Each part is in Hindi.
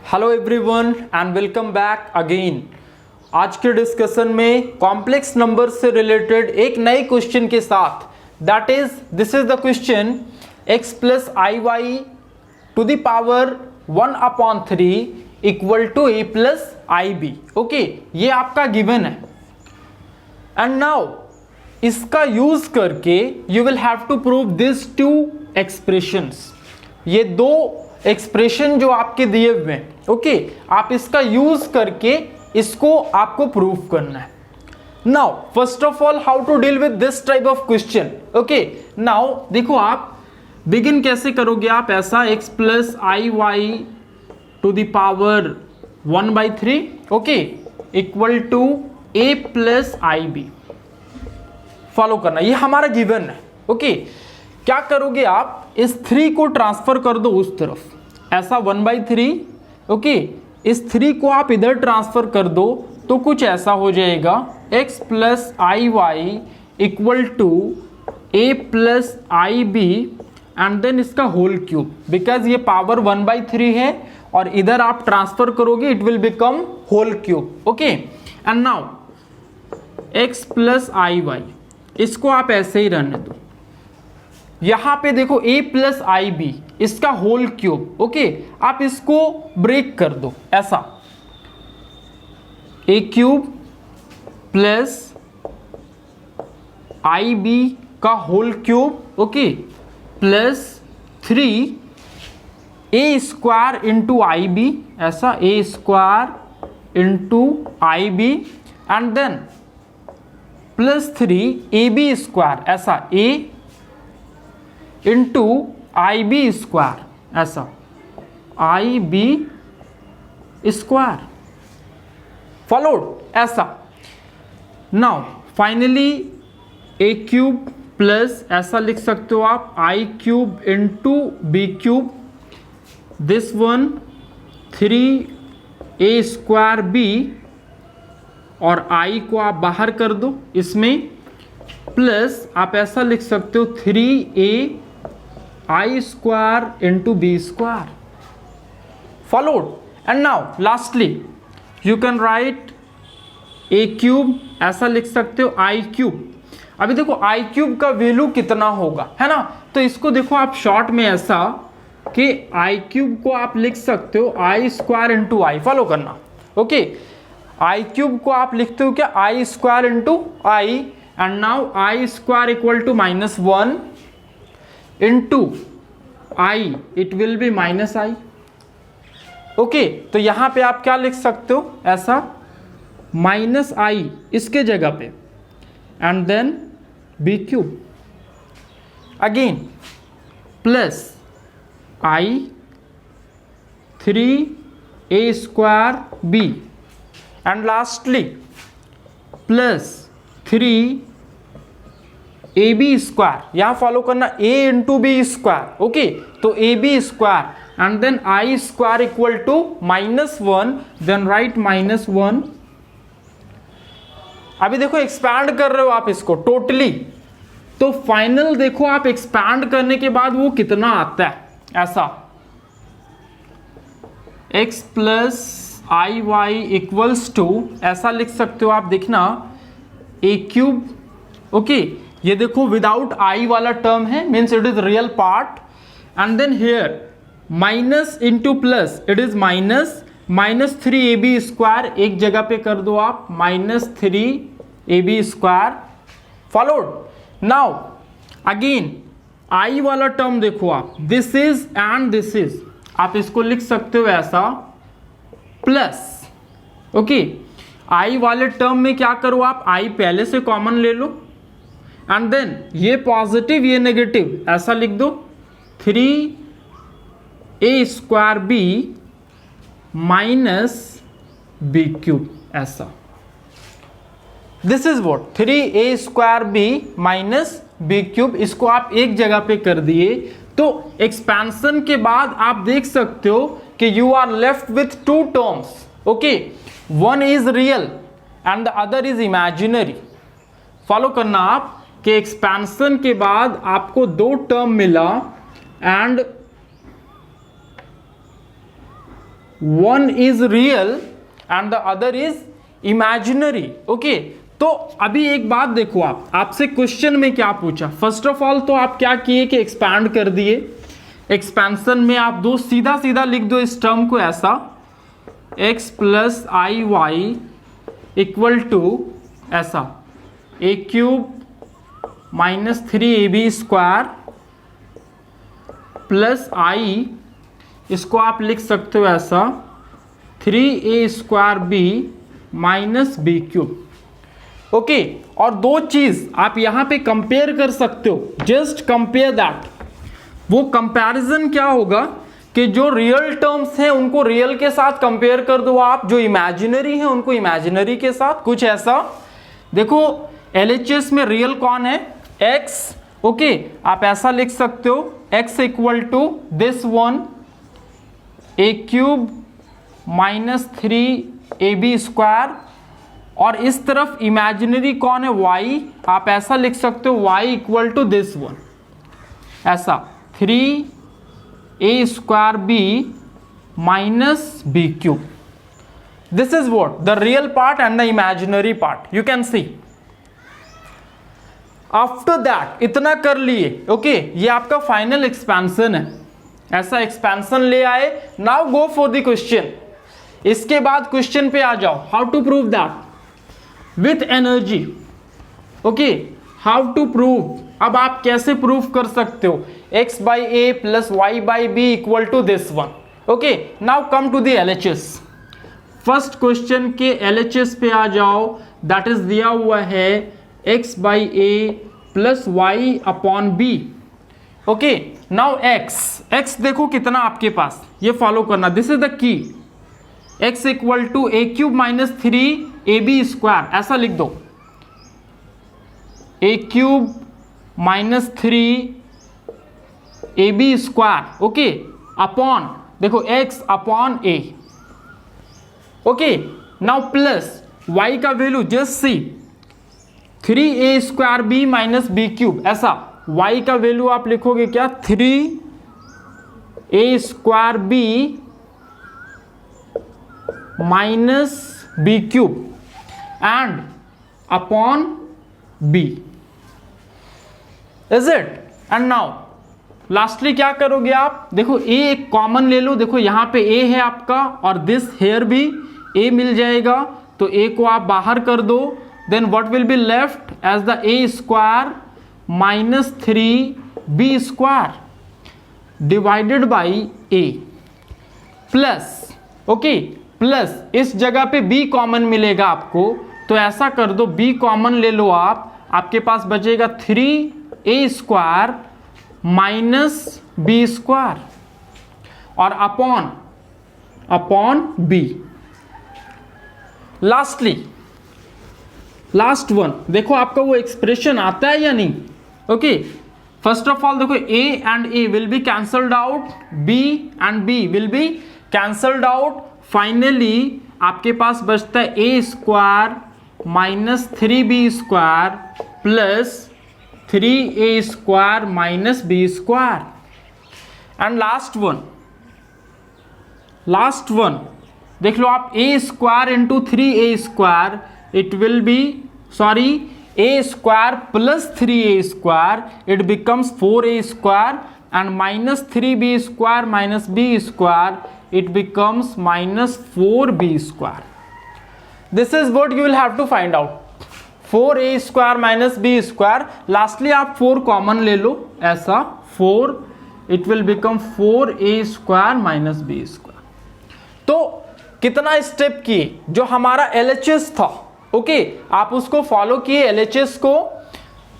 Hello everyone and welcome back again. आज के डिस्कशन में कॉम्प्लेक्स नंबर से रिलेटेड एक नए क्वेश्चन के साथ, that is this is the question x plus i y to the power 1/3 equal to a plus i b. Okay, ये आपका गिवन है एंड नाउ इसका यूज करके you will have to prove this two expressions. ये दो एक्सप्रेशन जो आपके दिए हुए हैं, ओके, आप इसका यूज करके इसको आपको प्रूव करना है। Now first of all how to deal with this type of question. Okay, now देखो आप बिगिन कैसे करोगे। आप ऐसा x plus i y to the power 1/3 okay equal to a plus i b. Follow करना, ये हमारा गिवन है। ओके, क्या करोगे आप, इस 3 को ट्रांसफर कर दो उस तरफ, ऐसा 1/3 ओके, इस 3 को आप इधर ट्रांसफर कर दो तो कुछ ऐसा हो जाएगा x plus i y equal to a plus i b and then इसका होल क्यूब। बिकॉज ये पावर 1/3 है और इधर आप ट्रांसफर करोगे it will become whole cube. Okay, and now x plus i y, इसको आप ऐसे ही रहने दो। यहां पे देखो a प्लस आई बी, इसका होल क्यूब। ओके, आप इसको ब्रेक कर दो ऐसा, a cube plus i b का whole cube okay plus 3 a square into i b, ऐसा a square into i b and then plus 3 a b square, ऐसा a into i b square, ऐसा आई बी स्क्वायर। फॉलोड ऐसा। Now finally a cube plus ऐसा लिख सकते हो आप i cube into b cube, this one 3 a square b और आई को आप बाहर कर दो इसमें, प्लस आप ऐसा लिख सकते हो 3a i square into b square. Followed and now lastly you can write a cube, ऐसा लिख सकते हो आई क्यूब। अभी देखो आई क्यूब का वैल्यू कितना होगा, है ना, तो इसको देखो आप शॉर्ट में ऐसा कि आई क्यूब को आप लिख सकते हो i square into i. Follow करना। ओके, आई क्यूब को आप लिखते हो क्या, i square into i and now i square equal to -1 into i, it will be minus i. Okay, तो यहां पे आप क्या लिख सकते हो, ऐसा माइनस आई इसके जगह पे and then b cube again plus i 3a square b and lastly plus 3 a b square. यहां फॉलो करना a into b square. Okay, तो a b square and then i square equal to -1, then write -1। अभी देखो एक्सपैंड कर रहे हो आप इसको टोटली, तो फाइनल देखो आप एक्सपैंड करने के बाद वो कितना आता है, ऐसा x plus i y equals to, ऐसा लिख सकते हो आप, देखना ए क्यूब। ओके, ये देखो विदाउट आई वाला टर्म है, means it is real part and then here minus into plus, it is -3ab square, एक जगह पे कर दो आप -3ab square. Followed. Now again i वाला टर्म देखो आप, this is and this is, आप इसको लिख सकते हो ऐसा प्लस। ओके, आई वाले टर्म में क्या करो आप, आई पहले से कॉमन ले लो एंड देन ये पॉजिटिव ये नेगेटिव, ऐसा लिख दो 3a square b minus b cube, ऐसा this is what 3a square b minus b cube. इसको आप एक जगह पे कर दिए तो एक्सपेंशन के बाद आप देख सकते हो कि you are left with 2 terms. Okay, one is real and the other is imaginary. Follow करना आप कि एक्सपेंशन के बाद आपको 2 टर्म मिला and one is real and the other is imaginary. Okay, तो अभी एक बात देखो, आपसे क्वेश्चन में क्या पूछा. फर्स्ट ऑफ ऑल तो आप क्या किए कि एक्सपैंड कर दिए. एक्सपेंशन में आप दो सीधा सीधा लिख दो इस टर्म को ऐसा, x plus i y equal to ऐसा a cube minus 3ab square plus i, इसको आप लिख सकते हो ऐसा 3a square b minus b cube. Okay, और दो चीज आप यहां पे कंपेयर कर सकते हो, जस्ट कंपेयर दैट. वो कंपैरिजन क्या होगा कि जो रियल टर्म्स हैं उनको रियल के साथ कंपेयर कर दो आप, जो इमेजिनरी हैं उनको इमेजिनरी के साथ. कुछ ऐसा देखो, LHS में रियल कौन है, x. ओके, आप ऐसा लिख सकते हो x equal to this one a cube minus 3ab square, और इस तरफ इमेजिनरी कौन है, y. आप ऐसा लिख सकते हो y equal to this one ऐसा 3a square b minus b cube. This is what the real part and the imaginary part. You can see. After that इतना कर लिए. ओके, ये आपका फाइनल एक्सपेंशन है. ऐसा एक्सपेंशन ले आए. Now go for the question. इसके बाद क्वेश्चन पे आ जाओ. How to prove that with energy. Okay, how to prove. अब आप कैसे प्रूव कर सकते हो, x by a plus y by b equal to this one. Okay, now come to the LHS. First question के LHS पे आ जाओ. दैट इज दिया हुआ है x by a plus y upon b. Okay, now x देखो कितना आपके पास, ये फॉलो करना. This is the key. x equal to a cube minus 3ab square ऐसा लिख दो. A cube minus 3ab square. Okay, upon देखो x upon a. Okay, now plus y का value just see 3a square b minus b cube ऐसा. y का वैल्यू आप लिखोगे क्या, 3a square b minus b cube and upon b. Is it. And now lastly क्या करोगे आप, देखो a एक कॉमन ले लो. देखो यहां पे a है आपका और दिस हेयर भी a मिल जाएगा, तो a को आप बाहर कर दो. Then what will be left as the a square minus 3b square divided by a plus. Okay, plus इस जगह पे b कॉमन मिलेगा आपको, तो ऐसा कर दो b कॉमन ले लो आप. आपके पास बचेगा 3a square minus b square और upon b. Lastly last one देखो आपका वो एक्सप्रेशन आता है या नहीं. ओके, फर्स्ट ऑफ ऑल देखो a and a will be cancelled out, b and b will be cancelled out. Finally आपके पास बचता है a square minus 3b square plus 3a square minus b square. And last one देख लो आप, a square into 3a square, it will B a square plus 3a square, it becomes 4a square and minus 3b square minus b square, it becomes minus 4b square. This is what you will have to find out. 4a square minus b square. Lastly आप 4 कॉमन ले लो ऐसा 4, it will become 4a square minus b square. तो कितना स्टेप किए, जो हमारा LHS था. ओके, आप उसको फॉलो किए LHS को,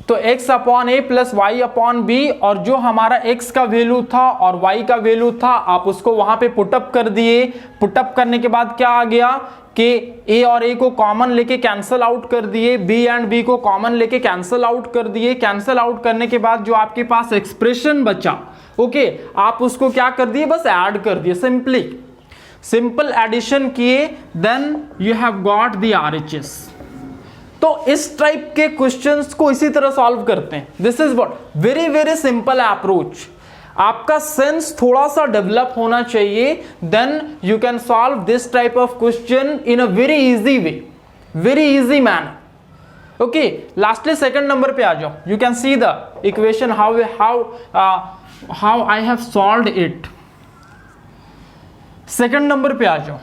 तो x अपॉन ए प्लस वाई अपॉन बी, और जो हमारा x का वैल्यू था और y का वैल्यू था आप उसको वहां पे पुटअप कर दिए. पुटअप करने के बाद क्या आ गया कि a और a को कॉमन लेके कैंसल आउट कर दिए, b एंड b को कॉमन लेके कैंसल आउट कर दिए. कैंसल आउट करने के बाद जो आपके पास एक्सप्रेशन बचा, ओके, आप उसको क्या कर दिए, बस ऐड कर दिए. सिंपल एडिशन किए, then you have got the RHS. तो इस टाइप के क्वेश्चंस को इसी तरह सॉल्व करते हैं. This is what very very simple approach. आपका सेंस थोड़ा सा डेवलप होना चाहिए, then you can solve this type of question in a very easy way, very easy manner. Okay, lastly second number पे आ जाओ। You can see the equation how I have solved it. Second number पे आ जाओ।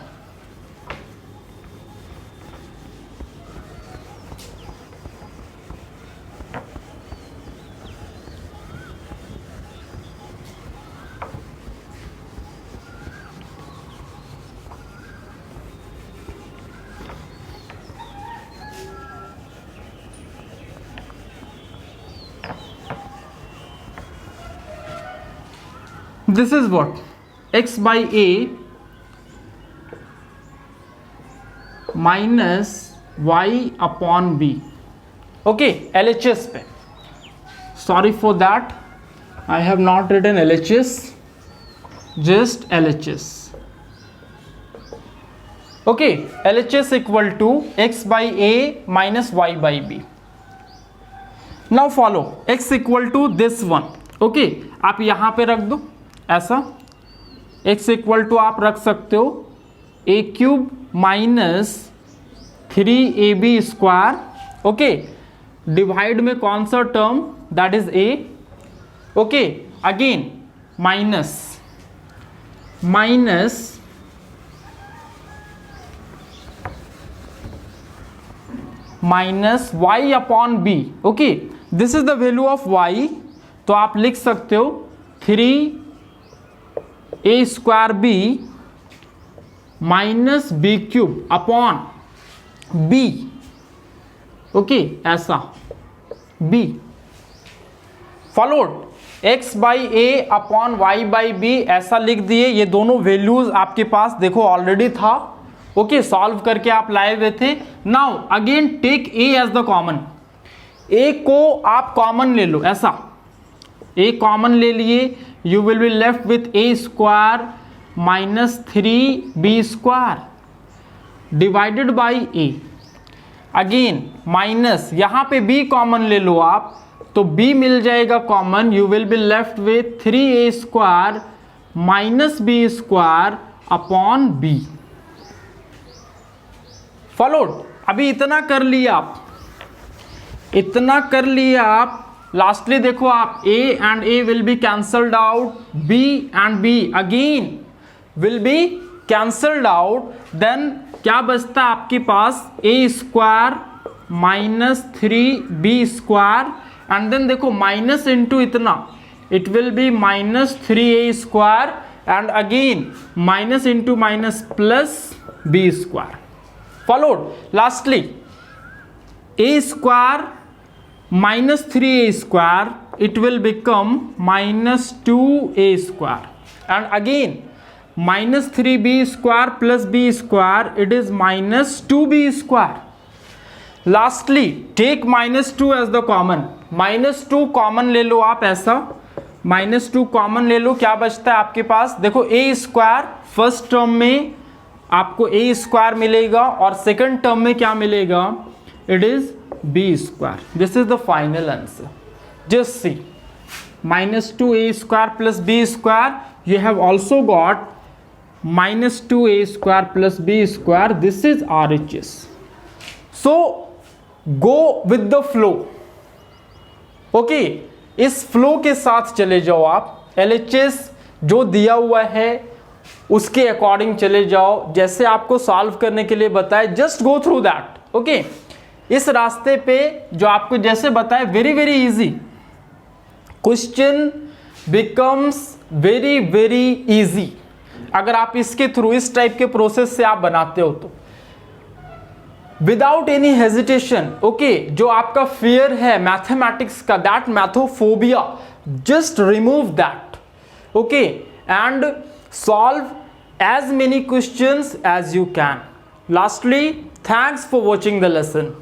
This is what? X by A minus Y upon B. Okay, LHS पे. Sorry for that. I have not written LHS. Just LHS. Okay, LHS equal to X by A minus Y by B. Now follow. X equal to this one. Okay, आप यहाँ पे रख दो ऐसा। x इक्वल टू आप रख सकते हो a cube minus 3ab square. Okay, divide में कौन सा term? That is a। Okay, again minus y upon b। Okay, this is the value of y, तो आप लिख सकते हो 3a square b minus b cube upon b। Okay, ऐसा b followed x by a upon y by b, ऐसा लिख दिए। ये दोनों वैल्यूज आपके पास देखो ऑलरेडी था। ओके, सॉल्व करके आप लाए हुए थे। Now again take a as the common. a को आप कॉमन ले लो, ऐसा a कॉमन ले लिए, you will be left with a square minus 3b square divided by a। Again minus, यहां पे b कॉमन ले लो आप, तो b मिल जाएगा common, you will be left with 3a square minus b square upon b। Followed. अभी इतना कर लिया आप, इतना कर लिया आप। लास्टली देखो आप, a and a will be cancelled out, b and b again will be cancelled out. Then क्या बचता है आपके पास? a square minus 3b square, and then देखो माइनस इंटू इतना, it will be minus 3a square, and again minus into minus plus b square. Followed. Lastly a square minus 3a square, it will become minus 2a square, and again minus 3b square plus b square, it is minus 2b square. Lastly take minus 2 as the common, minus 2 common ले लो आप, ऐसा minus 2 कॉमन ले लो। क्या बचता है आपके पास? देखो a स्क्वायर फर्स्ट टर्म में आपको a स्क्वायर मिलेगा, और सेकंड टर्म में क्या मिलेगा? It is b square. This is the final answer. Just see, minus 2a square plus b square, you have also got minus 2a square plus b square. This is RHS. So go with the flow. Okay, इस फ्लो के साथ चले जाओ आप। LHS जो दिया हुआ है उसके अकॉर्डिंग चले जाओ, जैसे आपको सॉल्व करने के लिए बताए, just go through that. Okay, इस रास्ते पे जो आपको जैसे बताए, very very easy, question becomes very very easy अगर आप इसके थ्रू, इस टाइप के प्रोसेस से आप बनाते हो तो, विदाउट एनी हेजिटेशन। ओके, जो आपका फियर है मैथमेटिक्स का, that mathophobia, just remove that. Okay, and solve as many questions as you can. Lastly, thanks for watching the lesson.